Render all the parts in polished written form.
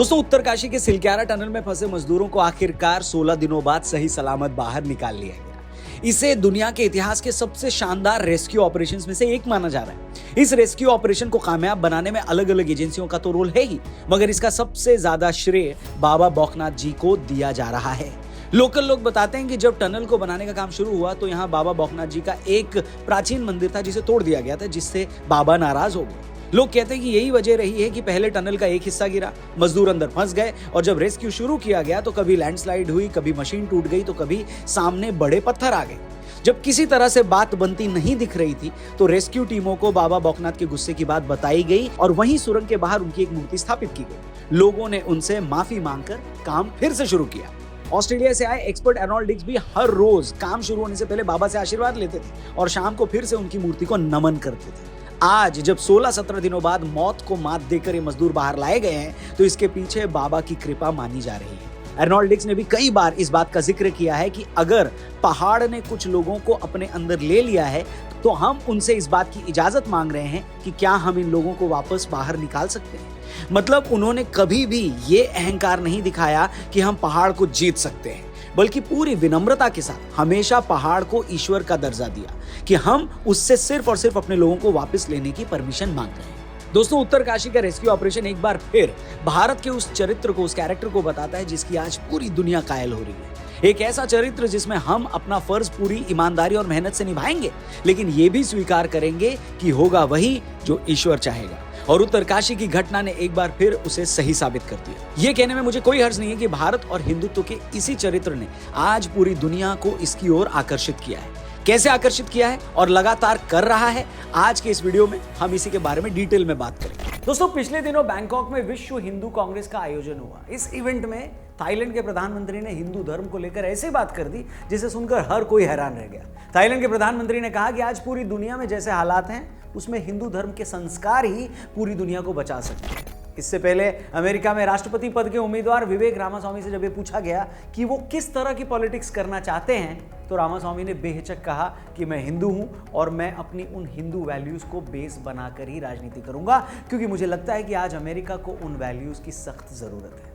दोस्तों, उत्तरकाशी के सिलक्यारा टनल में फंसे मजदूरों को आखिरकार 16 दिनों बाद सही सलामत बाहर निकाल लिया गया। इसे दुनिया के इतिहास के सबसे शानदार रेस्क्यू ऑपरेशंस में से एक माना जा रहा है। इस रेस्क्यू ऑपरेशन को कामयाब बनाने में अलग अलग एजेंसियों का तो रोल है ही, मगर इसका सबसे ज्यादा श्रेय बाबा बौखनाथ जी को दिया जा रहा है। लोकल लोग बताते हैं कि जब टनल को बनाने का काम शुरू हुआ तो यहाँ बाबा बौखनाथ जी का एक प्राचीन मंदिर था जिसे तोड़ दिया गया था, जिससे बाबा नाराज हो गए। लोग कहते हैं कि यही वजह रही है कि पहले टनल का एक हिस्सा गिरा, मजदूर अंदर फंस गए और जब रेस्क्यू शुरू किया गया तो कभी लैंडस्लाइड हुई, कभी मशीन टूट गई तो कभी सामने बड़े पत्थर आ गए। जब किसी तरह से बात बनती नहीं दिख रही थी तो रेस्क्यू टीमों को बाबा बौखनाथ के गुस्से की बात बताई गई और वहीं सुरंग के बाहर उनकी एक मूर्ति स्थापित की गई। लोगों ने उनसे माफी मांगकर काम फिर से शुरू किया। ऑस्ट्रेलिया से आए एक्सपर्ट एर्नोल्ड डिक्स भी हर रोज काम शुरू होने से पहले बाबा से आशीर्वाद लेते थे और शाम को फिर से उनकी मूर्ति को नमन करते थे। आज जब 16-17 दिनों बाद मौत को मात देकर ये मजदूर बाहर लाए गए हैं तो इसके पीछे बाबा की कृपा मानी जा रही है। एर्नोल्ड डिक्स ने भी कई बार इस बात का जिक्र किया है कि अगर पहाड़ ने कुछ लोगों को अपने अंदर ले लिया है तो हम उनसे इस बात की इजाजत मांग रहे हैं कि क्या हम इन लोगों को वापस बाहर निकाल सकते हैं। मतलब उन्होंने कभी भी ये अहंकार नहीं दिखाया कि हम पहाड़ को जीत सकते हैं, बल्कि पूरी विनम्रता के साथ हमेशा पहाड़ को ईश्वर का दर्जा दिया कि हम उससे सिर्फ और सिर्फ अपने लोगों को वापस लेने की परमिशन मांग रहे हैं। दोस्तों, उत्तरकाशी का रेस्क्यू ऑपरेशन एक बार फिर भारत के उस चरित्र को, उस कैरेक्टर को बताता है जिसकी आज पूरी दुनिया कायल हो रही है। एक ऐसा चरित्र जिसमें हम अपना फर्ज पूरी ईमानदारी और मेहनत से निभाएंगे, लेकिन ये भी स्वीकार करेंगे कि होगा वही जो ईश्वर चाहेगा। और उत्तरकाशी की घटना ने एक बार फिर उसे सही साबित कर दिया। ये कहने में मुझे कोई हर्ज नहीं है कि भारत और हिंदुत्व के इसी चरित्र ने आज पूरी दुनिया को इसकी ओर आकर्षित किया है। कैसे आकर्षित किया है और लगातार कर रहा है, आज के इस वीडियो में हम इसी के बारे में डिटेल में बात करेंगे। दोस्तों, पिछले दिनों बैंकॉक में विश्व हिंदू कांग्रेस का आयोजन हुआ। इस इवेंट में थाईलैंड के प्रधानमंत्री ने हिंदू धर्म को लेकर ऐसी बात कर दी जिसे सुनकर हर कोई हैरान रह गया। थाईलैंड के प्रधानमंत्री ने कहा कि आज पूरी दुनिया में जैसे हालात हैं उसमें हिंदू धर्म के संस्कार ही पूरी दुनिया को बचा सकते हैं। इससे पहले अमेरिका में राष्ट्रपति पद के उम्मीदवार विवेक रामास्वामी से जब ये पूछा गया कि वो किस तरह की पॉलिटिक्स करना चाहते हैं तो रामास्वामी ने बेहिचक कहा कि मैं हिंदू हूं और मैं अपनी उन हिंदू वैल्यूज को बेस बनाकर ही राजनीति करूंगा, क्योंकि मुझे लगता है कि आज अमेरिका को उन वैल्यूज की सख्त जरूरत है।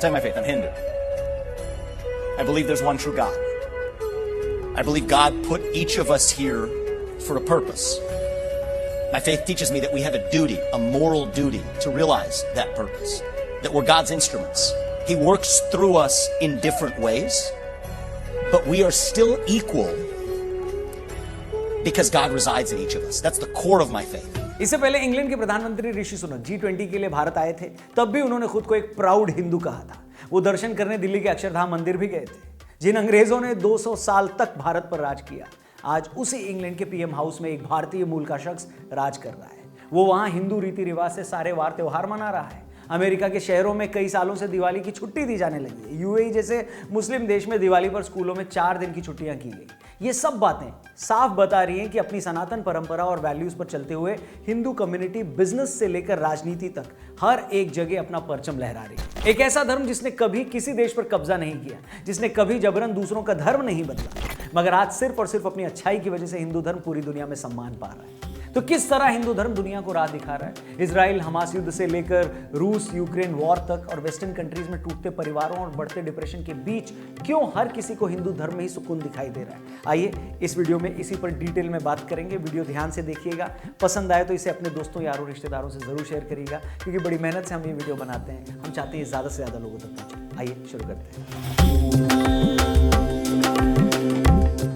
Tell my faith, I'm Hindu. I believe there's one true God. I believe God put each of us here for a purpose. My faith teaches me that we have a duty, a moral duty, to realize that purpose. That we're God's instruments. He works through us in different ways, but we are still equal because God resides in each of us. That's the core of my faith. इससे पहले England के प्रधानमंत्री Rishi Sunak G20 के लिए भारत आए थे, तब भी उन्होंने खुद को एक प्राउड हिंदू कहा था। वो दर्शन करने दिल्ली के अक्षरधाम मंदिर भी गए थे, जिन अंग्रेजों ने 200 साल तक भारत पर राज किया। आज उसी इंग्लैंड के पीएम हाउस में एक भारतीय मूल का शख्स राज कर रहा है। वो वहां हिंदू रीति रिवाज से सारे वार त्योहार मना रहा है। अमेरिका के शहरों में कई सालों से दिवाली की छुट्टी दी जाने लगी है। यूएई जैसे मुस्लिम देश में दिवाली पर स्कूलों में 4 दिन की छुट्टियां की गई। ये सब बातें साफ बता रही हैं कि अपनी सनातन परंपरा और वैल्यूज पर चलते हुए हिंदू कम्युनिटी बिजनेस से लेकर राजनीति तक हर एक जगह अपना परचम लहरा रही है। एक ऐसा धर्म जिसने कभी किसी देश पर कब्जा नहीं किया, जिसने कभी जबरन दूसरों का धर्म नहीं बदला, मगर आज सिर्फ और सिर्फ अपनी अच्छाई की वजह से हिंदू धर्म पूरी दुनिया में सम्मान पा रहा है। तो किस तरह हिंदू धर्म दुनिया को राह दिखा रहा है? इजराइल हमास युद्ध से लेकर रूस यूक्रेन वॉर तक और वेस्टर्न कंट्रीज में टूटते परिवारों और बढ़ते डिप्रेशन के बीच क्यों हर किसी को हिंदू धर्म में ही सुकून दिखाई दे रहा है? आइए इस वीडियो में इसी पर डिटेल में बात करेंगे। वीडियो ध्यान से देखिएगा, पसंद आए तो इसे अपने दोस्तों यारों रिश्तेदारों से जरूर शेयर करिएगा, क्योंकि बड़ी मेहनत से हम ये वीडियो बनाते हैं। हम चाहते हैं ज्यादा से ज्यादा लोगों तक पहुंचे। आइए शुरू करते हैं।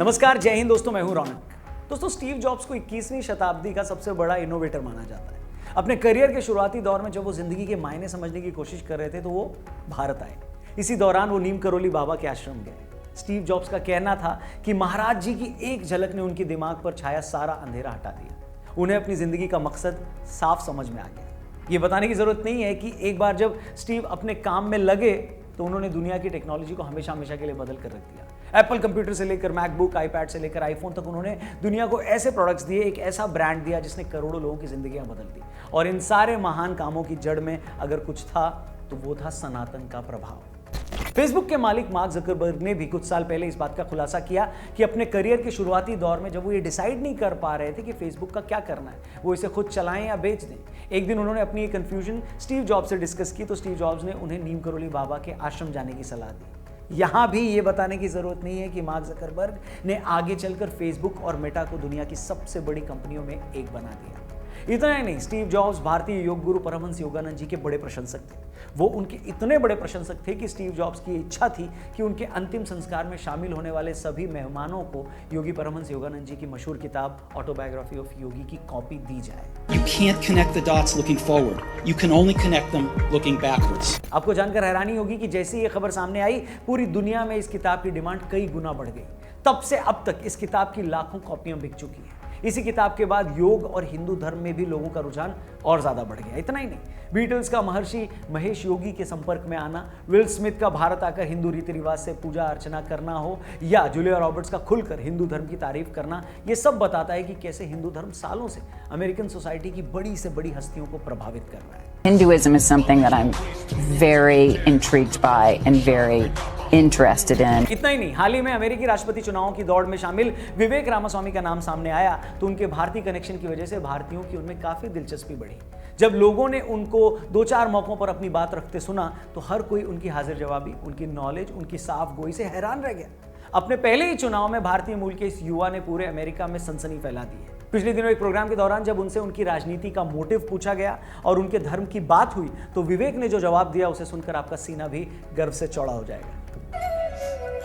नमस्कार, जय हिंद दोस्तों, मैं हूं रौनक। दोस्तों, स्टीव जॉब्स को 21वीं शताब्दी का सबसे बड़ा इनोवेटर माना जाता है। अपने करियर के शुरुआती दौर में जब वो जिंदगी के मायने समझने की कोशिश कर रहे थे तो वो भारत आए। इसी दौरान वो नीम करोली बाबा के आश्रम गए। स्टीव जॉब्स का कहना था कि महाराज जी की एक झलक ने उनके दिमाग पर छाया सारा अंधेरा हटा दिया। उन्हें अपनी जिंदगी का मकसद साफ समझ में आ गया। ये बताने की जरूरत नहीं है कि एक बार जब स्टीव अपने काम में लगे तो उन्होंने दुनिया की टेक्नोलॉजी को हमेशा हमेशा के लिए बदल कर रख दिया। एप्पल कंप्यूटर से लेकर मैकबुक, आईपैड से लेकर आईफोन तक उन्होंने दुनिया को ऐसे प्रोडक्ट्स दिए, एक ऐसा ब्रांड दिया जिसने करोड़ों लोगों की जिंदगियां बदल दी। और इन सारे महान कामों की जड़ में अगर कुछ था तो वो था सनातन का प्रभाव। फेसबुक के मालिक मार्क जकरबर्ग ने भी कुछ साल पहले इस बात का खुलासा किया कि अपने करियर के शुरुआती दौर में जब वो ये डिसाइड नहीं कर पा रहे थे कि फेसबुक का क्या करना है, वो इसे खुद चलाएं या बेच दें, एक दिन उन्होंने अपनी ये कंफ्यूजन स्टीव जॉब्स से डिस्कस की तो स्टीव जॉब्स ने उन्हें नीम करोली बाबा के आश्रम जाने की सलाह दी। यहां भी ये बताने की जरूरत नहीं है कि मार्क जकरबर्ग ने आगे चलकर फेसबुक और मेटा को दुनिया की सबसे बड़ी कंपनियों में एक बना दिया। इतना ही नहीं, स्टीव जॉब्स भारतीय योग गुरु परमहंस योगानंद जी के बड़े प्रशंसक थे। वो उनके इतने बड़े प्रशंसक थे कि स्टीव जॉब्स की इच्छा थी कि उनके अंतिम संस्कार में शामिल होने वाले सभी मेहमानों को योगी परमहंस योगानंद जी की मशहूर किताब ऑटोबायोग्राफी ऑफ योगी की कॉपी दी जाए। You can't connect the dots looking forward. You can only connect them looking backwards. आपको जानकर हैरानी होगी कि जैसे ये खबर सामने आई, पूरी दुनिया में इस किताब की डिमांड कई गुना बढ़ गई। तब से अब तक इस किताब की लाखों कॉपियां बिक चुकी हैं। इसी किताब के बाद योग और हिंदू धर्म में भी लोगों का रुझान और ज्यादा बढ़ गया। इतना ही नहीं, बीटल्स का महर्षि महेश योगी के संपर्क में आना, विल स्मिथ का भारत आकर हिंदू रीति रिवाज से पूजा अर्चना करना हो, या जूलिया रॉबर्ट्स का खुलकर हिंदू धर्म की तारीफ करना, ये सब बताता है कि कैसे हिंदू धर्म सालों से अमेरिकन सोसाइटी की बड़ी से बड़ी हस्तियों को प्रभावित कर रहा है। Hinduism is something that I'm very intrigued by and very interested in. इतना ही नहीं, हाल ही में अमेरिकी राष्ट्रपति चुनावों की दौड़ में शामिल विवेक रामास्वामी का नाम सामने आया तो उनके भारतीय कनेक्शन की वजह से भारतीयों की उनमें काफी दिलचस्पी बढ़ी। जब लोगों ने उनको 2-4 मौकों पर अपनी बात रखते सुना तो हर कोई उनकी हाजिर जवाबी, उनकी नॉलेज, उनकी साफ गोई से हैरान रह गया। अपने पहले ही चुनाव में भारतीय मूल के इस युवा ने पूरे अमेरिका में सनसनी फैला दी है। पिछले दिनों एक प्रोग्राम के दौरान जब उनसे उनकी राजनीति का मोटिव पूछा गया और उनके धर्म की बात हुई तो विवेक ने जो जवाब दिया उसे सुनकर आपका सीना भी गर्व से चौड़ा हो जाएगा।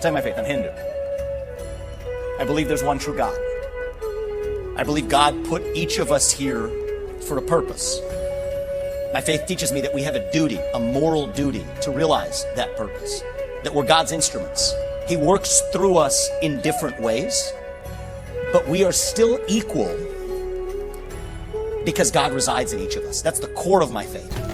Tell my faith, I'm Hindu. I believe there's one true God. I believe God put each of us here for a purpose. My faith teaches me that we have a duty, a moral duty, to realize that purpose. That we're God's instruments. He works through us in different ways, but we are still equal because God resides in each of us. That's the core of my faith.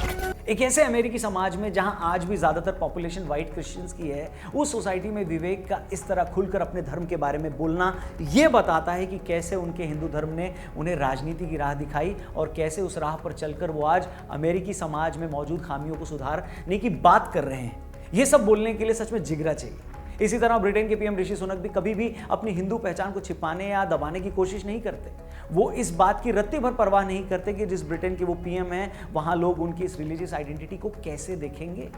एक ऐसे अमेरिकी समाज में जहां आज भी ज्यादातर population white Christians की है, उस सोसाइटी में विवेक का इस तरह खुलकर अपने धर्म के बारे में बोलना यह बताता है कि कैसे उनके हिंदू धर्म ने उन्हें राजनीति की राह दिखाई और कैसे उस राह पर चलकर वो आज अमेरिकी समाज में मौजूद खामियों को सुधारने की बात कर रहे हैं। ये सब बोलने के लिए सच में जिगरा चाहिए। इसी तरह ब्रिटेन के पीएम ऋषि सुनक भी कभी भी अपनी हिंदू पहचान को छिपाने या दबाने की कोशिश नहीं करते। वो इस बात की रत्ती भर परवाह नहीं करते कि जिस ब्रिटेन के वो पीएम हैं वहां लोग उनकी इस रिलीजियस आइडेंटिटी को कैसे देखेंगे।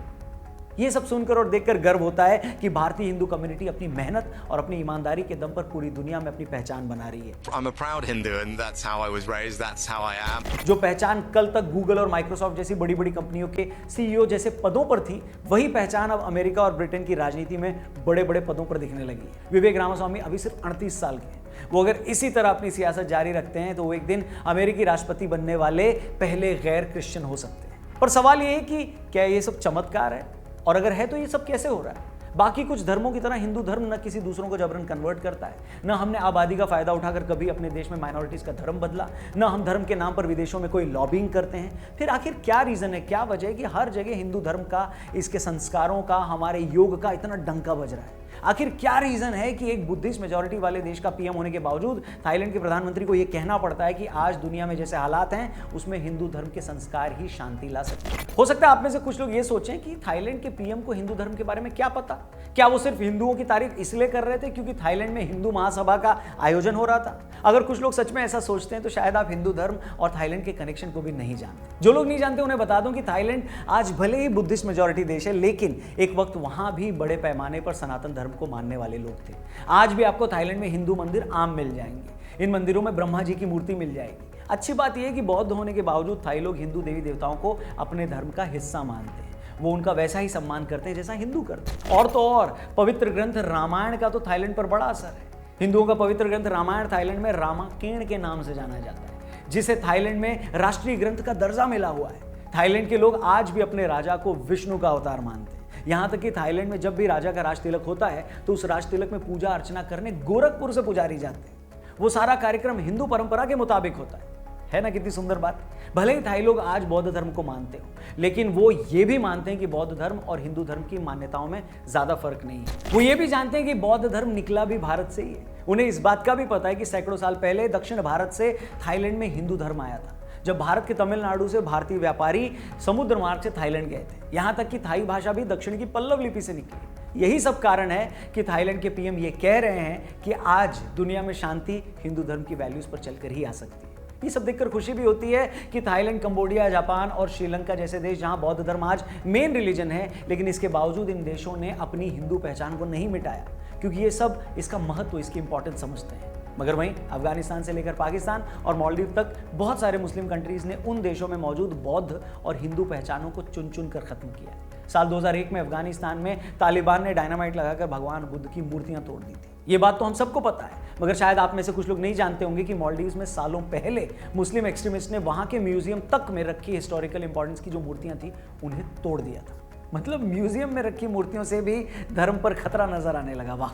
ये सब सुनकर और देखकर गर्व होता है कि भारतीय हिंदू कम्युनिटी अपनी मेहनत और अपनी ईमानदारी के दम पर पूरी दुनिया में अपनी पहचान बना रही है। I'm a proud Hindu and that's how I was raised, that's how I am. जो पहचान कल तक गूगल और माइक्रोसॉफ्ट जैसी बड़ी बड़ी कंपनियों के सीईओ जैसे पदों पर थी, वही पहचान अब अमेरिका और ब्रिटेन की राजनीति में बड़े बड़े पदों पर दिखने लगी है। विवेक रामास्वामी अभी सिर्फ 38 साल के हैं। वो अगर इसी तरह अपनी सियासत जारी रखते हैं तो वो एक दिन अमेरिकी राष्ट्रपति बनने वाले पहले गैर क्रिश्चियन हो सकते हैं। पर सवाल ये है कि क्या ये सब चमत्कार है, और अगर है तो ये सब कैसे हो रहा है? बाकी कुछ धर्मों की तरह हिंदू धर्म न किसी दूसरों को जबरन कन्वर्ट करता है, न हमने आबादी का फायदा उठाकर कभी अपने देश में माइनॉरिटीज का धर्म बदला, न हम धर्म के नाम पर विदेशों में कोई लॉबिंग करते हैं। फिर आखिर क्या रीजन है, क्या वजह है कि हर जगह हिंदू धर्म का, इसके संस्कारों का, हमारे योग का इतना डंका बज रहा है? आखिर क्या रीजन है कि एक बुद्धिस्ट मेजॉरिटी वाले देश का पीएम होने के बावजूद थाईलैंड के प्रधानमंत्री को यह कहना पड़ता है कि आज दुनिया में जैसे हालात हैं उसमें हिंदू धर्म के संस्कार ही शांति ला सकते हैं? हो सकता है आप में से कुछ लोग ये सोचें कि थाईलैंड के पीएम को हिंदू धर्म के बारे में क्या पता? क्या वो सिर्फ हिंदुओं की तारीफ इसलिए कर रहे थे क्योंकि थाईलैंड में हिंदू महासभा का आयोजन हो रहा था? अगर कुछ लोग सच में ऐसा सोचते हैं तो शायद आप हिंदू धर्म और थाईलैंड के कनेक्शन को भी नहीं जानते। जो लोग नहीं जानते उन्हें बता दूं कि थाईलैंड आज भले ही बुद्धिस्ट मेजॉरिटी देश है, लेकिन एक वक्त वहां भी बड़े पैमाने पर सनातन धर्म को मानने वाले लोग थे। आज भी आपको थाईलैंड में हिंदू मंदिर आम मिल जाएंगे। इन मंदिरों में ब्रह्मा जी की मूर्ति मिल जाएगी। अच्छी बात यह है कि बौद्ध होने के बावजूद थाई लोग हिंदू देवी देवताओं को अपने धर्म का हिस्सा मानते हैं। वो उनका वैसा ही सम्मान करते हैं जैसा हिंदू करते हैं। और तो और पवित्र ग्रंथ रामायण का तो थाईलैंड पर बड़ा असर है। हिंदुओं का पवित्र ग्रंथ रामायण थाईलैंड में रामाकेण के नाम से जाना जाता है, जिसे थाईलैंड में राष्ट्रीय ग्रंथ का दर्जा मिला हुआ है। थाईलैंड के लोग आज भी अपने राजा को विष्णु का अवतार मानते हैं। यहां तक कि थाईलैंड में जब भी राजा का राज तिलक होता है तो उस राज तिलक में पूजा अर्चना करने गोरखपुर से पुजारी जाते हैं। वो सारा कार्यक्रम हिंदू परंपरा के मुताबिक होता है ना? कितनी सुंदर बात। भले ही थाई लोग आज बौद्ध धर्म को मानते हो, लेकिन वो ये भी मानते हैं कि बौद्ध धर्म और हिंदू धर्म की मान्यताओं में ज्यादा फर्क नहीं है। वो ये भी जानते हैं कि बौद्ध धर्म निकला भी भारत से ही है। उन्हें इस बात का भी पता है कि सैकड़ों साल पहले दक्षिण भारत से थाईलैंड में हिंदू धर्म आया था। जब भारत के तमिलनाडु से भारतीय व्यापारी समुद्र मार्ग से थाईलैंड गए थे। यहां तक कि थाई भाषा भी दक्षिण की पल्लव लिपि से निकली। यही सब कारण है कि थाईलैंड के पीएम ये कह रहे हैं कि आज दुनिया में शांति हिंदू धर्म की वैल्यूज पर चलकर ही आ सकती है। ये सब देखकर खुशी भी होती है कि थाईलैंड, कंबोडिया, जापान और श्रीलंका जैसे देश जहां बौद्ध धर्म आज मेन रिलीजन है, लेकिन इसके बावजूद इन देशों ने अपनी हिंदू पहचान को नहीं मिटाया, क्योंकि ये सब इसका महत्व, इसकी इंपॉर्टेंस समझते हैं। मगर वहीं अफगानिस्तान से लेकर पाकिस्तान और मालदीव तक बहुत सारे मुस्लिम कंट्रीज ने उन देशों में मौजूद बौद्ध और हिंदू पहचानों को चुन चुन कर खत्म किया। साल 2001 में अफगानिस्तान में तालिबान ने डायनामाइट लगाकर भगवान बुद्ध की मूर्तियां तोड़ दी थी। ये बात तो हम सबको पता है, मगर शायद आप में से कुछ लोग नहीं जानते होंगे कि मालदीव्स में सालों पहले मुस्लिम एक्सट्रीमिस्ट ने वहां के म्यूजियम तक में रखी हिस्टोरिकल इंपॉर्टेंस की जो मूर्तियां थी उन्हें तोड़ दिया था। मतलब म्यूजियम में रखी मूर्तियों से भी धर्म पर खतरा नजर आने लगा। वाह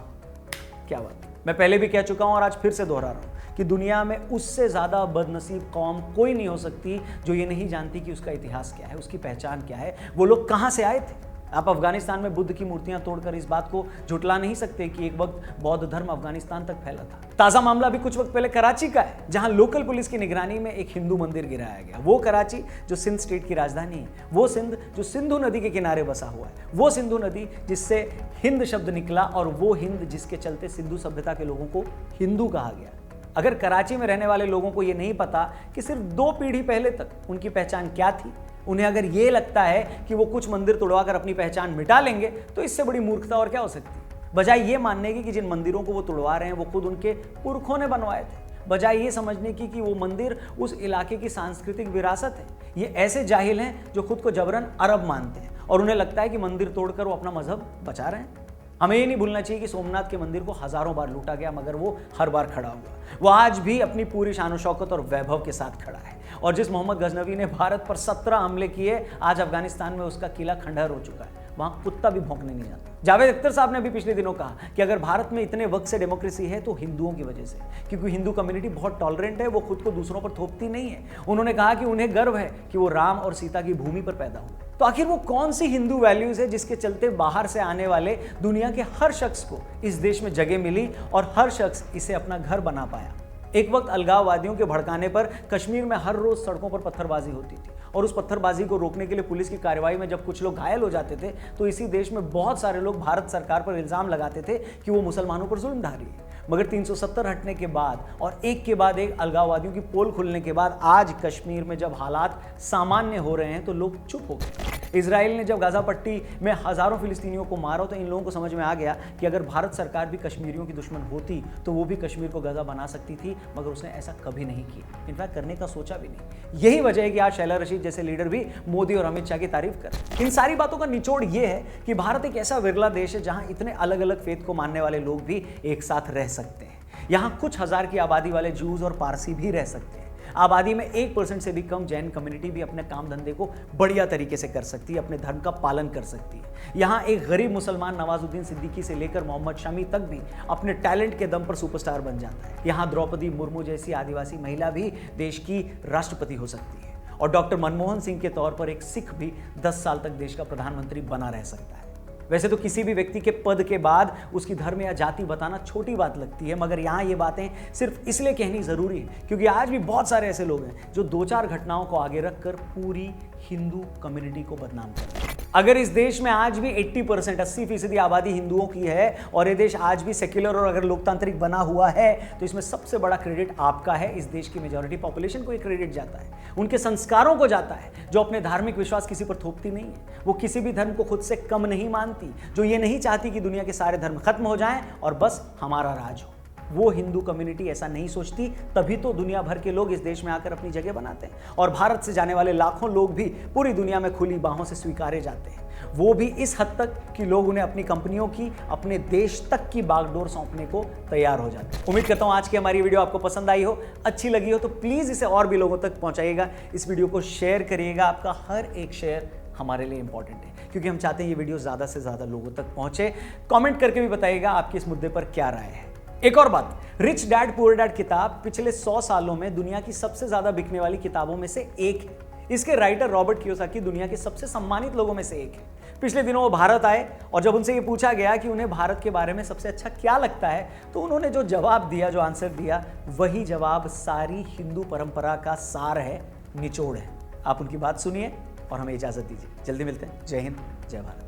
क्या बात। मैं पहले भी कह चुका हूं और आज फिर से दोहरा रहा हूं कि दुनिया में उससे ज्यादा बदनसीब कौम कोई नहीं हो सकती जो ये नहीं जानती कि उसका इतिहास क्या है, उसकी पहचान क्या है, वो लोग कहां से आए थे। आप अफगानिस्तान में बुद्ध की मूर्तियां तोड़कर इस बात को झुटला नहीं सकते कि एक वक्त बौद्ध धर्म अफगानिस्तान तक फैला था। ताजा मामला भी कुछ वक्त पहले कराची का है, जहां लोकल पुलिस की निगरानी में एक हिंदू मंदिर गिराया गया। वो कराची जो सिंध स्टेट की राजधानी है, वो सिंध जो सिंधु नदी के किनारे बसा हुआ है, वो सिंधु नदी जिससे हिंद शब्द निकला और वो हिंद जिसके चलते सिंधु सभ्यता के लोगों को हिंदू कहा गया। अगर कराची में रहने वाले लोगों को यह नहीं पता कि सिर्फ 2 पीढ़ी पहले तक उनकी पहचान क्या थी, उन्हें अगर ये लगता है कि वो कुछ मंदिर तोड़वाकर अपनी पहचान मिटा लेंगे, तो इससे बड़ी मूर्खता और क्या हो सकती है। बजाय ये मानने की कि जिन मंदिरों को वो तोड़वा रहे हैं वो खुद उनके पुरखों ने बनवाए थे, बजाय ये समझने की कि वो मंदिर उस इलाके की सांस्कृतिक विरासत है, ये ऐसे जाहिल हैं जो खुद को जबरन अरब मानते हैं और उन्हें लगता है कि मंदिर तोड़कर वो अपना मजहब बचा रहे हैं। हमें ये नहीं भूलना चाहिए कि सोमनाथ के मंदिर को हजारों बार लूटा गया, मगर वो हर बार खड़ा हुआ। वो आज भी अपनी पूरी शान शौकत और वैभव के साथ खड़ा है। और जिस मोहम्मद गजनवी ने भारत पर 17 हमले किए, आज अफगानिस्तान में उसका किला खंडहर हो चुका है, वहां कुत्ता भी भौंकने नहीं जाता। जावेद अख्तर साहब ने भी पिछले दिनों कहा कि अगर भारत में इतने वक्त से डेमोक्रेसी है तो हिंदुओं की वजह से, क्योंकि हिंदू कम्युनिटी बहुत टॉलरेंट है, वो खुद को दूसरों पर थोपती नहीं है। उन्होंने कहा कि उन्हें गर्व है कि वो राम और सीता की भूमि पर पैदा हुए। तो आखिर वो कौन सी हिंदू वैल्यूज है जिसके चलते बाहर से आने वाले दुनिया के हर शख्स को इस देश में जगह मिली और हर शख्स इसे अपना घर बना पाया। एक वक्त अलगाववादियों के भड़काने पर कश्मीर में हर रोज सड़कों पर पत्थरबाजी होती थी और उस पत्थरबाजी को रोकने के लिए पुलिस की कार्रवाई में जब कुछ लोग घायल हो जाते थे तो इसी देश में बहुत सारे लोग भारत सरकार पर इल्जाम लगाते थे कि वो मुसलमानों पर जुल्म ढा रही है। मगर 370 हटने के बाद और एक के बाद एक अलगाववादियों की पोल खुलने के बाद आज कश्मीर में जब हालात सामान्य हो रहे हैं तो लोग चुप हो गए। इजराइल ने जब गाजा पट्टी में हजारों फिलिस्तीनियों को मारा तो इन लोगों को समझ में आ गया कि अगर भारत सरकार भी कश्मीरियों की दुश्मन होती तो वो भी कश्मीर को गाजा बना सकती थी, मगर उसने ऐसा कभी नहीं किया, इनफैक्ट करने का सोचा भी नहीं। यही वजह है कि आज शैला रशीद जैसे लीडर भी मोदी और अमित शाह की तारीफ कर। इन सारी बातों का निचोड़ ये है कि भारत एक ऐसा विरला देश है जहां इतने अलग अलग फेथ को मानने वाले लोग भी एक साथ रह सकते हैं। यहाँ कुछ हजार की आबादी वाले जूस और पारसी भी रह सकते हैं। आबादी में 1% से भी कम जैन कम्युनिटी भी अपने काम धंधे को बढ़िया तरीके से कर सकती है, अपने धर्म का पालन कर सकती है। यहाँ एक गरीब मुसलमान नवाजुद्दीन सिद्दीकी से लेकर मोहम्मद शमी तक भी अपने टैलेंट के दम पर सुपरस्टार बन जाता है। यहाँ द्रौपदी मुर्मू जैसी आदिवासी महिला भी देश की राष्ट्रपति हो सकती है और डॉक्टर मनमोहन सिंह के तौर पर एक सिख भी 10 साल तक देश का प्रधानमंत्री बना रह सकता है। वैसे तो किसी भी व्यक्ति के पद के बाद उसकी धर्म या जाति बताना छोटी बात लगती है, मगर यहाँ ये बातें सिर्फ इसलिए कहनी जरूरी है क्योंकि आज भी बहुत सारे ऐसे लोग हैं जो 2-4 घटनाओं को आगे रखकर पूरी हिंदू कम्युनिटी को बदनाम करते हैं। अगर इस देश में आज भी 80% आबादी हिंदुओं की है और ये देश आज भी सेक्युलर और अगर लोकतांत्रिक बना हुआ है तो इसमें सबसे बड़ा क्रेडिट आपका है। इस देश की मेजॉरिटी पॉपुलेशन को ये क्रेडिट जाता है, उनके संस्कारों को जाता है, जो अपने धार्मिक विश्वास किसी पर थोपती नहीं है, वो किसी भी धर्म को खुद से कम नहीं मानती, जो ये नहीं चाहती कि दुनिया के सारे धर्म खत्म हो जाएं और बस हमारा राज हो। वो हिंदू कम्युनिटी ऐसा नहीं सोचती, तभी तो दुनिया भर के लोग इस देश में आकर अपनी जगह बनाते हैं और भारत से जाने वाले लाखों लोग भी पूरी दुनिया में खुली बाहों से स्वीकारे जाते हैं। वो भी इस हद तक कि लोग उन्हें अपनी कंपनियों की, अपने देश तक की बागडोर सौंपने को तैयार हो जाते हैं। उम्मीद करता हूं आज की हमारी वीडियो आपको पसंद आई हो, अच्छी लगी हो तो प्लीज इसे और भी लोगों तक पहुंचाइएगा। इस वीडियो को शेयर करिएगा, आपका हर एक शेयर हमारे लिए इंपॉर्टेंट है क्योंकि हम चाहते हैं ये वीडियो ज्यादा से ज्यादा लोगों तक पहुंचे। कमेंट करके भी बताइएगा आपकी इस मुद्दे पर क्या राय है। एक और बात, रिच डैड पुअर डैड किताब पिछले 100 सालों में दुनिया की सबसे ज्यादा बिकने वाली किताबों में से एक है। इसके राइटर रॉबर्ट कियोसाकी दुनिया के सबसे सम्मानित लोगों में से एक है। पिछले दिनों वो भारत आए और जब उनसे ये पूछा गया कि उन्हें भारत के बारे में सबसे अच्छा क्या लगता है तो उन्होंने जो जवाब दिया, जो आंसर दिया, वही जवाब सारी हिंदू परंपरा का सार है निचोड़ है। आप उनकी बात सुनिए और हमें इजाज़त दीजिए। जल्दी मिलते हैं। जय हिंद, जय Bharat.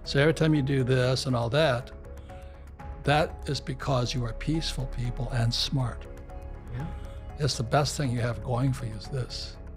So every time you do this and all that, that is because you are peaceful people and smart. It's the best thing you have going for you is this.